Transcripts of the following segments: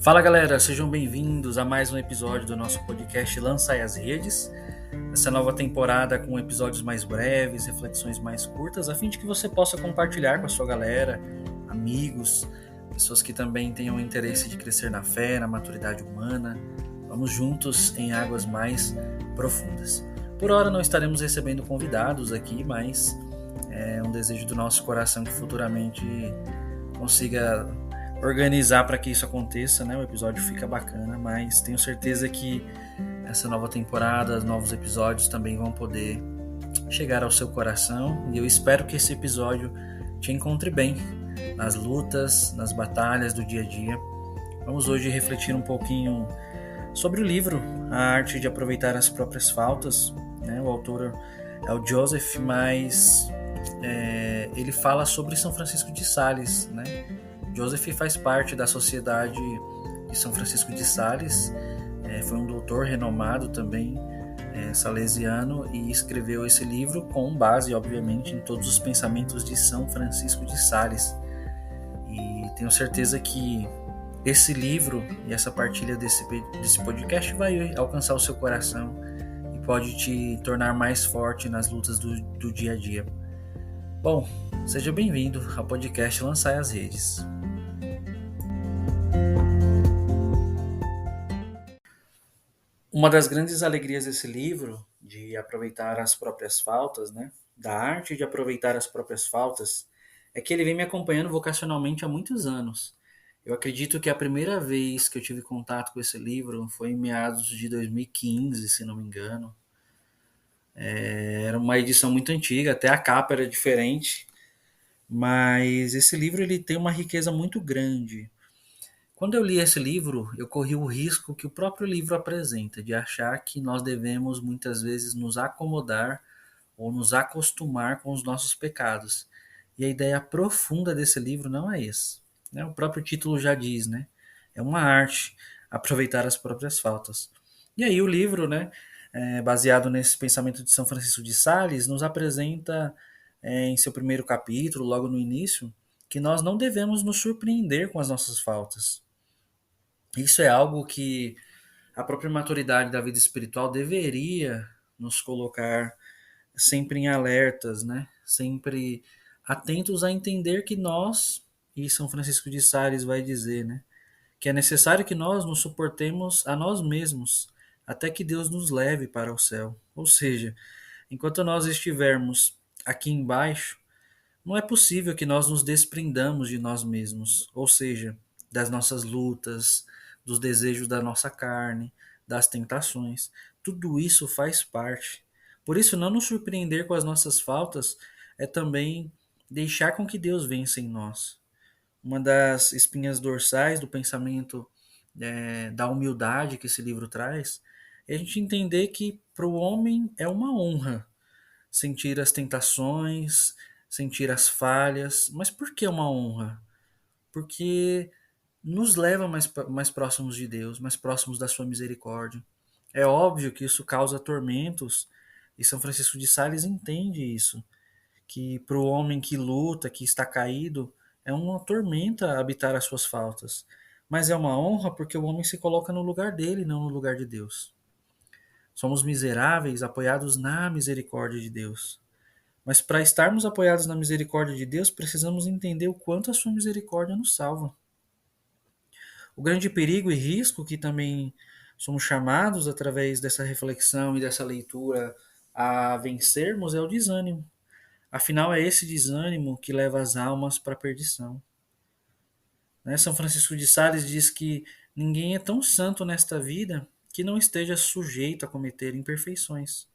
Fala galera, sejam bem-vindos a mais um episódio do nosso podcast Lançai as Redes. Essa nova temporada com episódios mais breves, reflexões mais curtas, a fim de que você possa compartilhar com a sua galera, amigos, pessoas que também tenham interesse de crescer na fé, na maturidade humana. Vamos juntos em águas mais profundas. Por hora não estaremos recebendo convidados aqui, mas é um desejo do nosso coração que futuramente consiga organizar para que isso aconteça, né? O episódio fica bacana, mas tenho certeza que essa nova temporada, os novos episódios também vão poder chegar ao seu coração, e eu espero que esse episódio te encontre bem nas lutas, nas batalhas do dia a dia. Vamos hoje refletir um pouquinho sobre o livro A Arte de Aproveitar as Próprias Faltas, né? O autor é o Joseph, mas ele fala sobre São Francisco de Sales, né? Joseph faz parte da Sociedade de São Francisco de Sales, foi um doutor renomado também, salesiano, e escreveu esse livro com base, obviamente, em todos os pensamentos de São Francisco de Sales. E tenho certeza que esse livro e essa partilha desse podcast vai alcançar o seu coração e pode te tornar mais forte nas lutas do dia a dia. Bom, seja bem-vindo ao podcast Lançai as Redes. Uma das grandes alegrias desse livro, de aproveitar as próprias faltas, né? Da arte de aproveitar as próprias faltas, é que ele vem me acompanhando vocacionalmente há muitos anos. Eu acredito que a primeira vez que eu tive contato com esse livro foi em meados de 2015, se não me engano. Era uma edição muito antiga, até a capa era diferente, mas esse livro ele tem uma riqueza muito grande. Quando eu li esse livro, eu corri o risco que o próprio livro apresenta, de achar que nós devemos muitas vezes nos acomodar ou nos acostumar com os nossos pecados. E a ideia profunda desse livro não é esse, né? O próprio título já diz, né? É uma arte aproveitar as próprias faltas. E aí o livro, né, baseado nesse pensamento de São Francisco de Sales, nos apresenta, em seu primeiro capítulo, logo no início, que nós não devemos nos surpreender com as nossas faltas. Isso é algo que a própria maturidade da vida espiritual deveria nos colocar sempre em alertas, né? Sempre atentos a entender que nós, e São Francisco de Sales vai dizer, né, que é necessário que nós nos suportemos a nós mesmos até que Deus nos leve para o céu. Ou seja, enquanto nós estivermos aqui embaixo, não é possível que nós nos desprendamos de nós mesmos, ou seja, das nossas lutas, dos desejos da nossa carne, das tentações. Tudo isso faz parte. Por isso, não nos surpreender com as nossas faltas é também deixar com que Deus vença em nós. Uma das espinhas dorsais do pensamento, da humildade que esse livro traz é a gente entender que para o homem é uma honra sentir as tentações, sentir as falhas. Mas por que uma honra? Porque nos leva mais próximos de Deus, mais próximos da sua misericórdia. É óbvio que isso causa tormentos, e São Francisco de Sales entende isso, que para o homem que luta, que está caído, é uma tormenta habitar as suas faltas. Mas é uma honra porque o homem se coloca no lugar dele, não no lugar de Deus. Somos miseráveis apoiados na misericórdia de Deus. Mas para estarmos apoiados na misericórdia de Deus, precisamos entender o quanto a sua misericórdia nos salva. O grande perigo e risco que também somos chamados através dessa reflexão e dessa leitura a vencermos é o desânimo. Afinal, é esse desânimo que leva as almas para a perdição. Né? São Francisco de Sales diz que ninguém é tão santo nesta vida que não esteja sujeito a cometer imperfeições.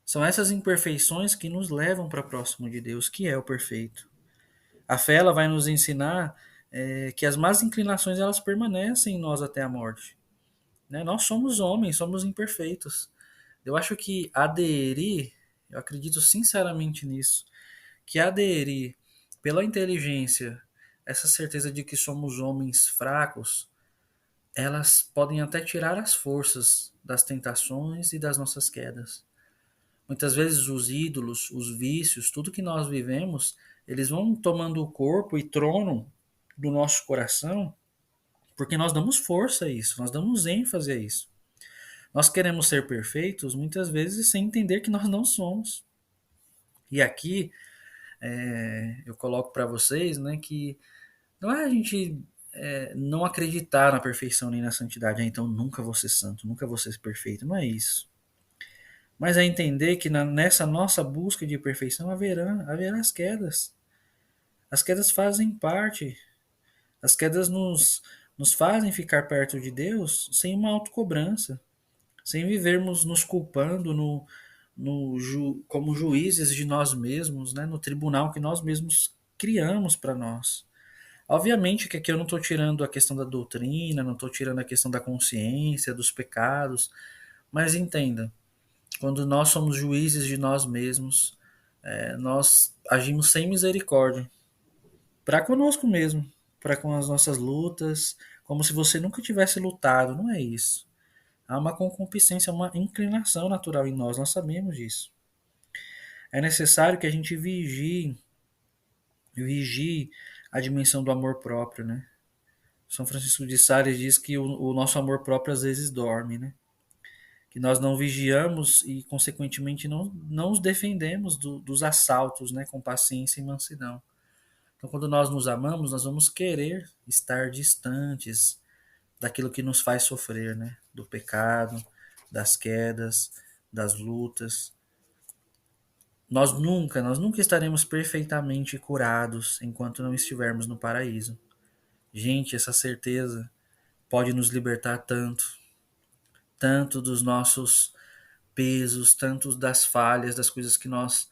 São essas imperfeições que nos levam para próximo de Deus, que é o perfeito. A fé ela vai nos ensinar que as más inclinações elas permanecem em nós até a morte. Né? Nós somos homens, somos imperfeitos. Eu acho que aderir, eu acredito sinceramente nisso, que aderir pela inteligência, essa certeza de que somos homens fracos, elas podem até tirar as forças das tentações e das nossas quedas. Muitas vezes os ídolos, os vícios, tudo que nós vivemos, eles vão tomando o corpo e trono do nosso coração Porque nós damos força a isso, nós damos ênfase a isso. Nós queremos ser perfeitos muitas vezes sem entender que nós não somos. E aqui eu coloco para vocês, né, que não é a gente não acreditar na perfeição nem na santidade. Então nunca vou ser santo, nunca vou ser perfeito. Não é isso. Mas é entender que nessa nossa busca de perfeição haverá as quedas. As quedas fazem parte. As quedas nos fazem ficar perto de Deus sem uma autocobrança, sem vivermos nos culpando como juízes de nós mesmos, né? No tribunal que nós mesmos criamos para nós. Obviamente que aqui eu não estou tirando a questão da doutrina, não estou tirando a questão da consciência, dos pecados, mas entenda, quando nós somos juízes de nós mesmos, nós agimos sem misericórdia, para conosco mesmo, para com as nossas lutas, como se você nunca tivesse lutado, não é isso. Há uma concupiscência, uma inclinação natural em nós, nós sabemos disso. É necessário que a gente vigie a dimensão do amor próprio, né? São Francisco de Sales diz que o nosso amor próprio às vezes dorme, né? Que nós não vigiamos e, consequentemente, não os defendemos dos assaltos, né? Com paciência e mansidão. Então, quando nós nos amamos, nós vamos querer estar distantes daquilo que nos faz sofrer, né? Do pecado, das quedas, das lutas. Nós nunca estaremos perfeitamente curados enquanto não estivermos no paraíso. Gente, essa certeza pode nos libertar tanto, tanto dos nossos pesos, tanto das falhas, das coisas que nós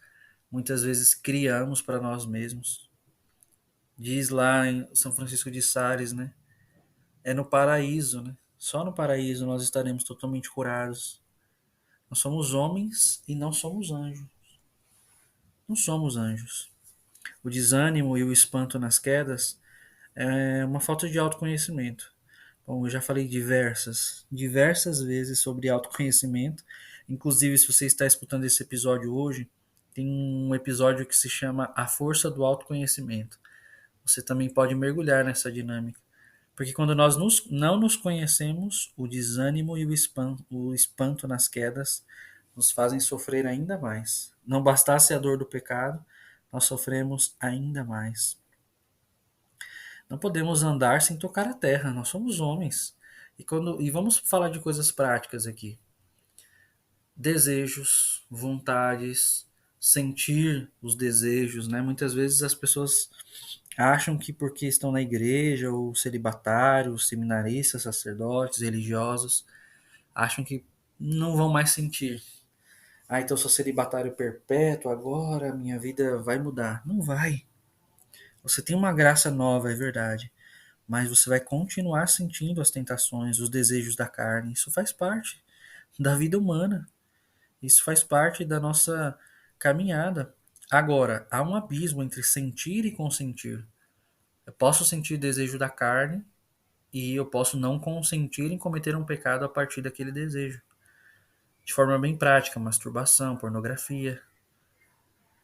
muitas vezes criamos para nós mesmos. Diz lá em São Francisco de Sales, né? É no paraíso, né? Só no paraíso nós estaremos totalmente curados. Nós somos homens e não somos anjos. Não somos anjos. O desânimo e o espanto nas quedas é uma falta de autoconhecimento. Bom, eu já falei diversas vezes sobre autoconhecimento. Inclusive, se você está escutando esse episódio hoje, tem um episódio que se chama A Força do Autoconhecimento. Você também pode mergulhar nessa dinâmica. Porque quando nós não nos conhecemos, o desânimo e o espanto nas quedas nos fazem sofrer ainda mais. Não bastasse a dor do pecado, nós sofremos ainda mais. Não podemos andar sem tocar a terra, nós somos homens. E vamos falar de coisas práticas aqui. Desejos, vontades, sentir os desejos, né? Muitas vezes as pessoas acham que porque estão na igreja, ou celibatários, seminaristas, sacerdotes, religiosos, acham que não vão mais sentir. Ah, então eu sou celibatário perpétuo, agora minha vida vai mudar. Não vai. Você tem uma graça nova, é verdade. Mas você vai continuar sentindo as tentações, os desejos da carne. Isso faz parte da vida humana. Isso faz parte da nossa caminhada. Agora, há um abismo entre sentir e consentir. Eu posso sentir desejo da carne e eu posso não consentir em cometer um pecado a partir daquele desejo. De forma bem prática, masturbação, pornografia.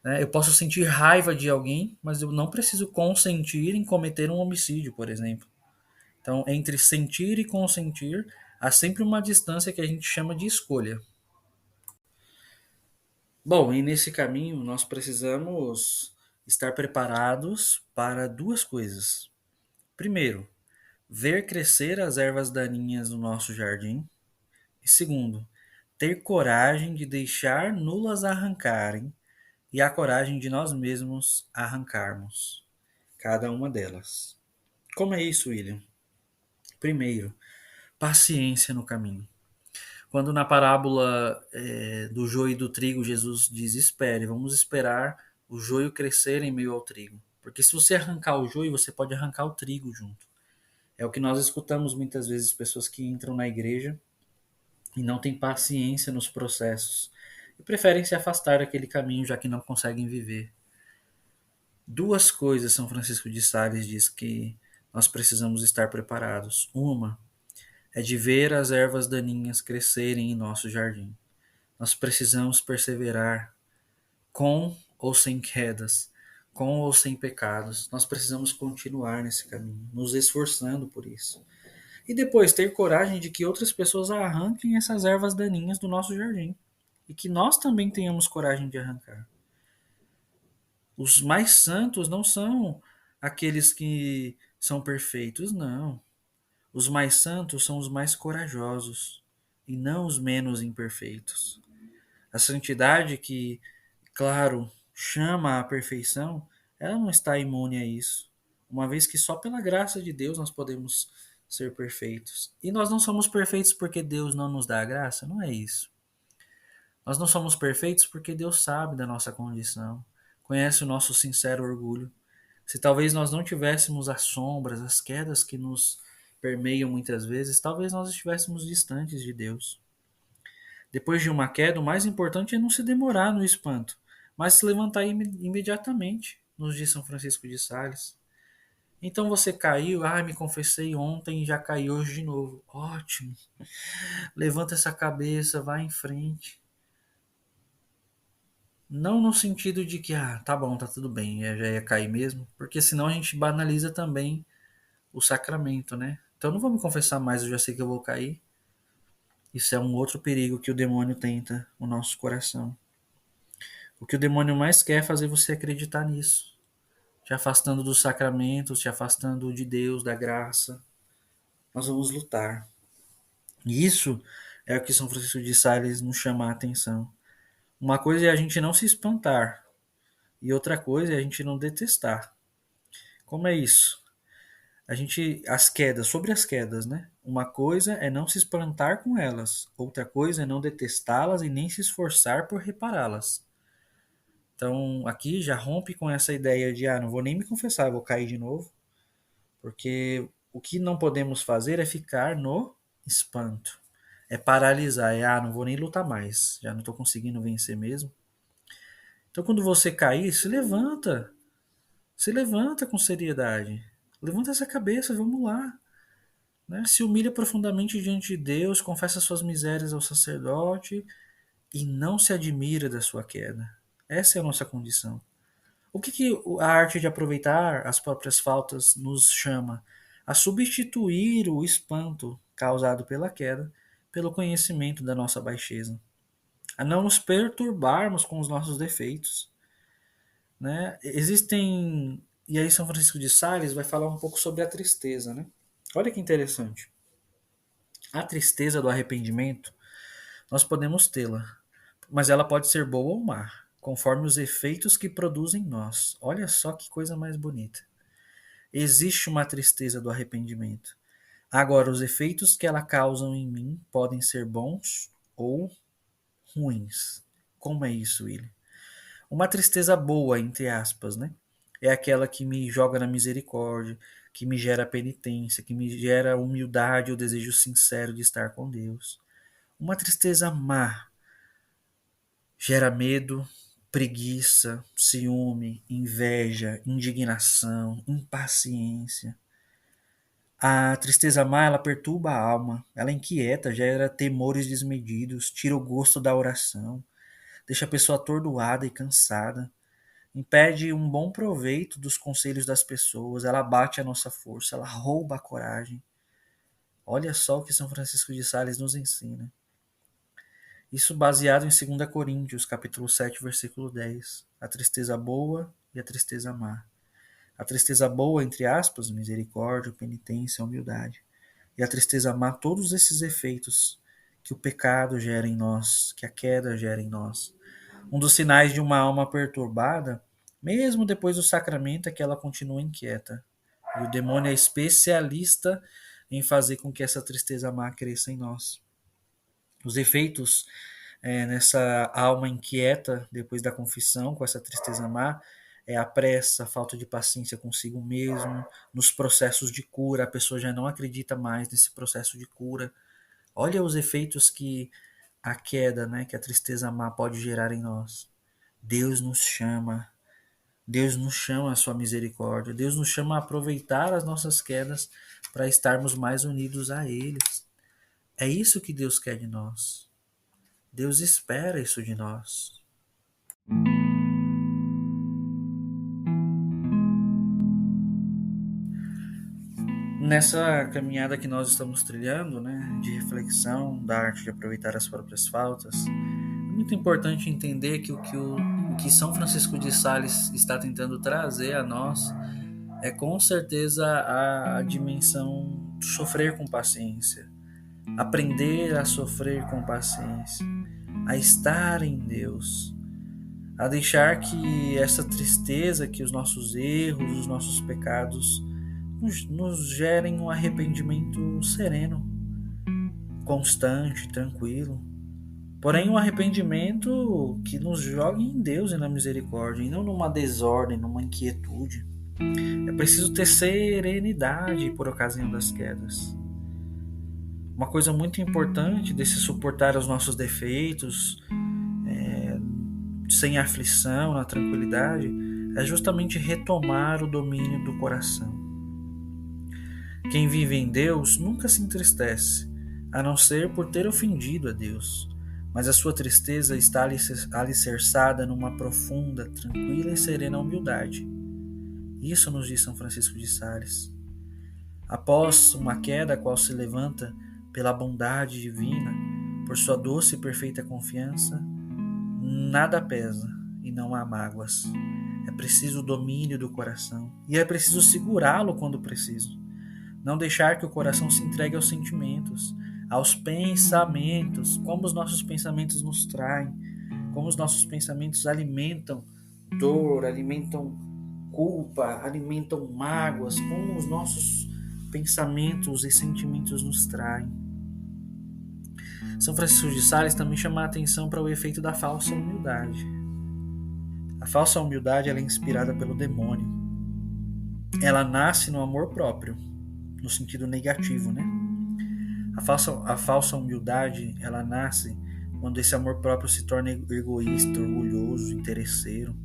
Né? Eu posso sentir raiva de alguém, mas eu não preciso consentir em cometer um homicídio, por exemplo. Então, entre sentir e consentir, há sempre uma distância que a gente chama de escolha. Bom, e nesse caminho nós precisamos estar preparados para duas coisas. Primeiro, ver crescer as ervas daninhas no nosso jardim. E segundo, ter coragem de deixar nulas arrancarem e a coragem de nós mesmos arrancarmos cada uma delas. Como é isso, William? Primeiro, paciência no caminho. Quando na parábola do joio e do trigo, Jesus diz: espere, vamos esperar o joio crescer em meio ao trigo. Porque se você arrancar o joio, você pode arrancar o trigo junto. É o que nós escutamos muitas vezes, pessoas que entram na igreja e não têm paciência nos processos e preferem se afastar daquele caminho já que não conseguem viver. Duas coisas São Francisco de Sales diz que nós precisamos estar preparados. Uma é de ver as ervas daninhas crescerem em nosso jardim. Nós precisamos perseverar com ou sem quedas, com ou sem pecados. Nós precisamos continuar nesse caminho, nos esforçando por isso. E depois ter coragem de que outras pessoas arranquem essas ervas daninhas do nosso jardim. E que nós também tenhamos coragem de arrancar. Os mais santos não são aqueles que são perfeitos, não. Os mais santos são os mais corajosos e não os menos imperfeitos. A santidade que, claro, chama à perfeição, ela não está imune a isso, uma vez que só pela graça de Deus nós podemos ser perfeitos. E nós não somos perfeitos porque Deus não nos dá a graça, não é isso. Nós não somos perfeitos porque Deus sabe da nossa condição, conhece o nosso sincero orgulho. Se talvez nós não tivéssemos as sombras, as quedas que nos permeiam muitas vezes, talvez nós estivéssemos distantes de Deus. Depois de uma queda, o mais importante é não se demorar no espanto, mas se levantar imediatamente, nos diz São Francisco de Sales. Então você caiu, me confessei ontem e já caí hoje de novo. Ótimo. Levanta essa cabeça, vai em frente. Não no sentido de que, tá bom, tá tudo bem, já ia cair mesmo, porque senão a gente banaliza também o sacramento, né? Então não vou me confessar mais, eu já sei que eu vou cair. Isso é um outro perigo que o demônio tenta no nosso coração. O que o demônio mais quer é fazer você acreditar nisso, te afastando dos sacramentos, te afastando de Deus, da graça. Nós vamos lutar. E isso é o que São Francisco de Sales nos chama a atenção. Uma coisa é a gente não se espantar, e outra coisa é a gente não detestar. Como é isso? Sobre as quedas, né? Uma coisa é não se espantar com elas, outra coisa é não detestá-las e nem se esforçar por repará-las. Então, aqui já rompe com essa ideia de, não vou nem me confessar, vou cair de novo, porque o que não podemos fazer é ficar no espanto, é paralisar, não vou nem lutar mais, já não estou conseguindo vencer mesmo. Então, quando você cair, se levanta com seriedade, levanta essa cabeça, vamos lá. Né? Se humilha profundamente diante de Deus, confessa suas misérias ao sacerdote e não se admira da sua queda. Essa é a nossa condição. O que a arte de aproveitar as próprias faltas nos chama? A substituir o espanto causado pela queda pelo conhecimento da nossa baixeza. A não nos perturbarmos com os nossos defeitos. Né? Existem. E aí, São Francisco de Sales vai falar um pouco sobre a tristeza. Né? Olha que interessante. A tristeza do arrependimento, nós podemos tê-la, mas ela pode ser boa ou má, conforme os efeitos que produz em nós. Olha só que coisa mais bonita. Existe uma tristeza do arrependimento. Agora, os efeitos que ela causa em mim podem ser bons ou ruins. Como é isso, William? Uma tristeza boa, entre aspas, né? É aquela que me joga na misericórdia, que me gera penitência, que me gera humildade ou desejo sincero de estar com Deus. Uma tristeza má gera medo, preguiça, ciúme, inveja, indignação, impaciência. A tristeza má, ela perturba a alma, ela inquieta, gera temores desmedidos, tira o gosto da oração, deixa a pessoa atordoada e cansada, impede um bom proveito dos conselhos das pessoas, ela abate a nossa força, ela rouba a coragem. Olha só o que São Francisco de Sales nos ensina. Isso baseado em 2 Coríntios, capítulo 7, versículo 10. A tristeza boa e a tristeza má. A tristeza boa, entre aspas, misericórdia, penitência, humildade. E a tristeza má, todos esses efeitos que o pecado gera em nós, que a queda gera em nós. Um dos sinais de uma alma perturbada, mesmo depois do sacramento, é que ela continua inquieta. E o demônio é especialista em fazer com que essa tristeza má cresça em nós. Os efeitos nessa alma inquieta depois da confissão, com essa tristeza má, é a pressa, a falta de paciência consigo mesmo, nos processos de cura, a pessoa já não acredita mais nesse processo de cura. Olha os efeitos que a queda, né, que a tristeza má pode gerar em nós. Deus nos chama à sua misericórdia, Deus nos chama a aproveitar as nossas quedas para estarmos mais unidos a Ele. É isso que Deus quer de nós. Deus espera isso de nós. Nessa caminhada que nós estamos trilhando, né, de reflexão da arte de aproveitar as próprias faltas, é muito importante entender que o que São Francisco de Sales está tentando trazer a nós é com certeza a dimensão do sofrer com paciência, aprender a sofrer com paciência, a estar em Deus, a deixar que essa tristeza, que os nossos erros, os nossos pecados nos gerem um arrependimento sereno, constante, tranquilo. Porém, um arrependimento que nos jogue em Deus e na misericórdia, e não numa desordem, numa inquietude. É preciso ter serenidade por ocasião das quedas. Uma coisa muito importante desse suportar os nossos defeitos, sem aflição, na tranquilidade, é justamente retomar o domínio do coração. Quem vive em Deus nunca se entristece, a não ser por ter ofendido a Deus, mas a sua tristeza está alicerçada numa profunda, tranquila e serena humildade. Isso nos diz São Francisco de Sales. Após uma queda a qual se levanta pela bondade divina, por sua doce e perfeita confiança, nada pesa e não há mágoas. É preciso o domínio do coração e é preciso segurá-lo quando preciso. Não deixar que o coração se entregue aos sentimentos, aos pensamentos, como os nossos pensamentos nos traem, como os nossos pensamentos alimentam dor, alimentam culpa, alimentam mágoas, como os nossos pensamentos e sentimentos nos traem. São Francisco de Sales também chama a atenção para o efeito da falsa humildade. A falsa humildade ela é inspirada pelo demônio. Ela nasce no amor próprio, no sentido negativo, né? A falsa humildade ela nasce quando esse amor próprio se torna egoísta, orgulhoso, interesseiro.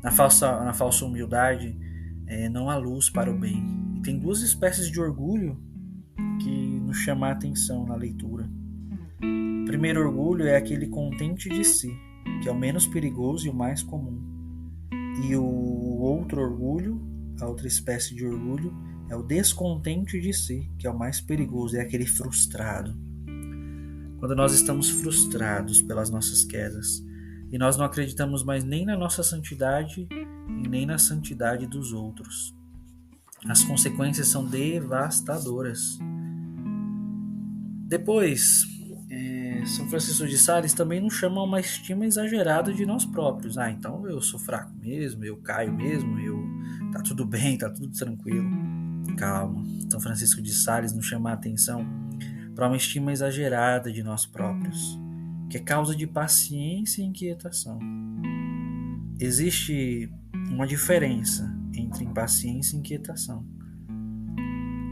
Na falsa humildade não há luz para o bem. E tem duas espécies de orgulho que nos chamam a atenção na leitura. O primeiro orgulho é aquele contente de si, que é o menos perigoso e o mais comum. E o outro orgulho, a outra espécie de orgulho, é o descontente de si, que é o mais perigoso, é aquele frustrado. Quando nós estamos frustrados pelas nossas quedas, e nós não acreditamos mais nem na nossa santidade e nem na santidade dos outros, as consequências são devastadoras. Depois, São Francisco de Sales também nos chama a uma estima exagerada de nós próprios. Então eu sou fraco mesmo, eu caio mesmo, tá tudo bem, tá tudo tranquilo. Calma. São Francisco de Sales nos chama a atenção para uma estima exagerada de nós próprios, que é causa de paciência e inquietação. Existe uma diferença entre impaciência e inquietação.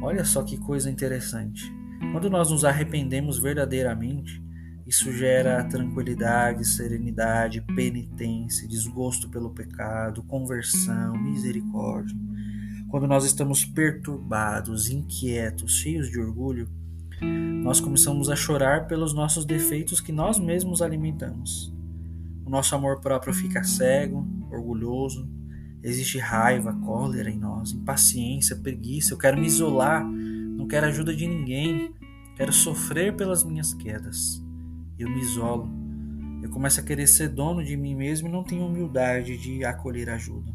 Olha só que coisa interessante. Quando nós nos arrependemos verdadeiramente, isso gera tranquilidade, serenidade, penitência, desgosto pelo pecado, conversão, misericórdia. Quando nós estamos perturbados, inquietos, cheios de orgulho, nós começamos a chorar pelos nossos defeitos que nós mesmos alimentamos. O nosso amor próprio fica cego, orgulhoso, existe raiva, cólera em nós, impaciência, preguiça. Eu quero me isolar, não quero ajuda de ninguém, quero sofrer pelas minhas quedas. Eu me isolo, eu começo a querer ser dono de mim mesmo e não tenho humildade de acolher ajuda.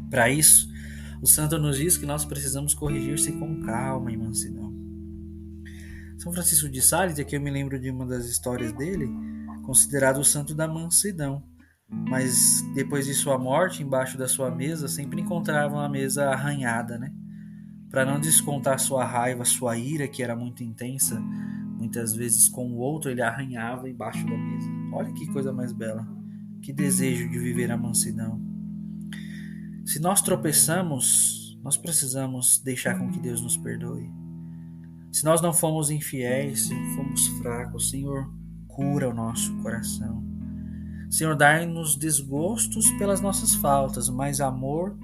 Para isso, o santo nos diz que nós precisamos corrigir-se com calma e mansidão. São Francisco de Sales, aqui eu me lembro de uma das histórias dele, considerado o santo da mansidão, mas depois de sua morte, embaixo da sua mesa, sempre encontravam a mesa arranhada, né? Para não descontar sua raiva, sua ira, que era muito intensa, muitas vezes com o outro ele arranhava embaixo da mesa. Olha que coisa mais bela, que desejo de viver a mansidão. Se nós tropeçamos, nós precisamos deixar com que Deus nos perdoe. Se nós não fomos infiéis, se fomos fracos, Senhor, cura o nosso coração. Senhor, dai-nos desgostos pelas nossas faltas, mas amor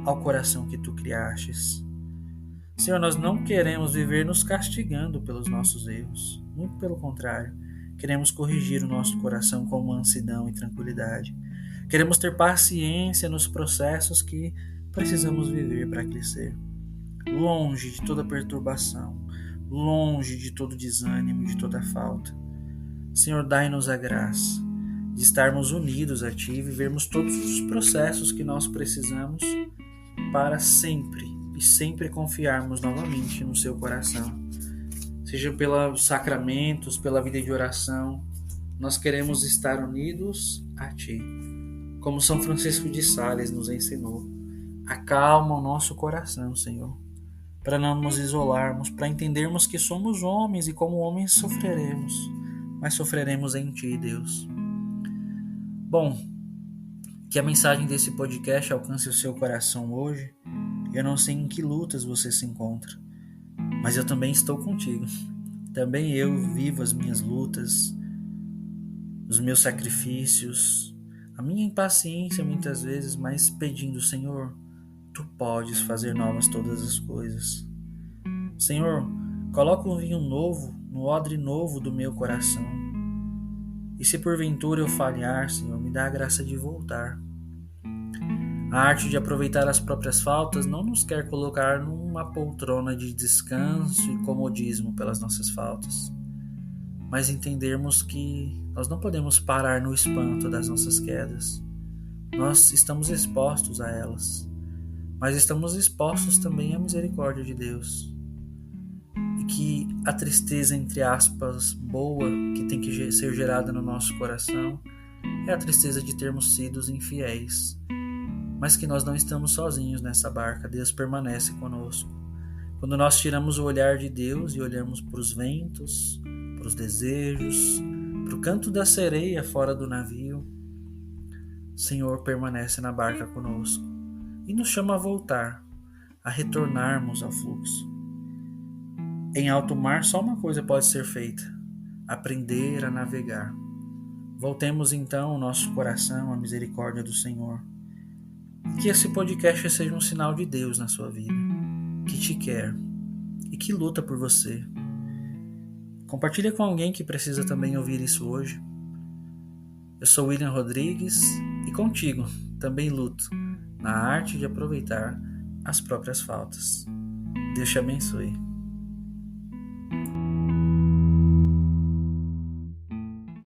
ao coração que Tu criastes. Senhor, nós não queremos viver nos castigando pelos nossos erros. Muito pelo contrário, queremos corrigir o nosso coração com mansidão e tranquilidade. Queremos ter paciência nos processos que precisamos viver para crescer. longe de toda perturbação, longe de todo desânimo, de toda falta. Senhor, dai-nos a graça de estarmos unidos a Ti e vivermos todos os processos que nós precisamos para sempre e sempre confiarmos novamente no Seu coração. Seja pelos sacramentos, pela vida de oração, nós queremos estar unidos a Ti. Como São Francisco de Sales nos ensinou, acalma o nosso coração, Senhor, para não nos isolarmos, para entendermos que somos homens e como homens sofreremos, mas sofreremos em Ti, Deus. Bom, que a mensagem desse podcast alcance o seu coração hoje. Eu não sei em que lutas você se encontra, mas eu também estou contigo. Também eu vivo as minhas lutas, os meus sacrifícios, a minha impaciência muitas vezes, mas pedindo, Senhor, Tu podes fazer novas todas as coisas. Senhor, coloca um vinho novo no odre novo do meu coração. E se porventura eu falhar, Senhor, me dá a graça de voltar. A arte de aproveitar as próprias faltas não nos quer colocar numa poltrona de descanso e comodismo pelas nossas faltas, mas entendermos que nós não podemos parar no espanto das nossas quedas. Nós estamos expostos a elas, mas estamos expostos também à misericórdia de Deus. E que a tristeza, entre aspas, boa, que tem que ser gerada no nosso coração, é a tristeza de termos sido infiéis. Mas que nós não estamos sozinhos nessa barca, Deus permanece conosco. Quando nós tiramos o olhar de Deus e olhamos para os ventos, para os desejos, para o canto da sereia fora do navio, o Senhor permanece na barca conosco e nos chama a voltar, a retornarmos ao fluxo. Em alto mar só uma coisa pode ser feita: aprender a navegar. Voltemos então o nosso coração à misericórdia do Senhor. Que esse podcast seja um sinal de Deus na sua vida, que te quer e que luta por você. Compartilha com alguém que precisa também ouvir isso hoje. Eu sou William Rodrigues e contigo também luto na arte de aproveitar as próprias faltas. Deus te abençoe.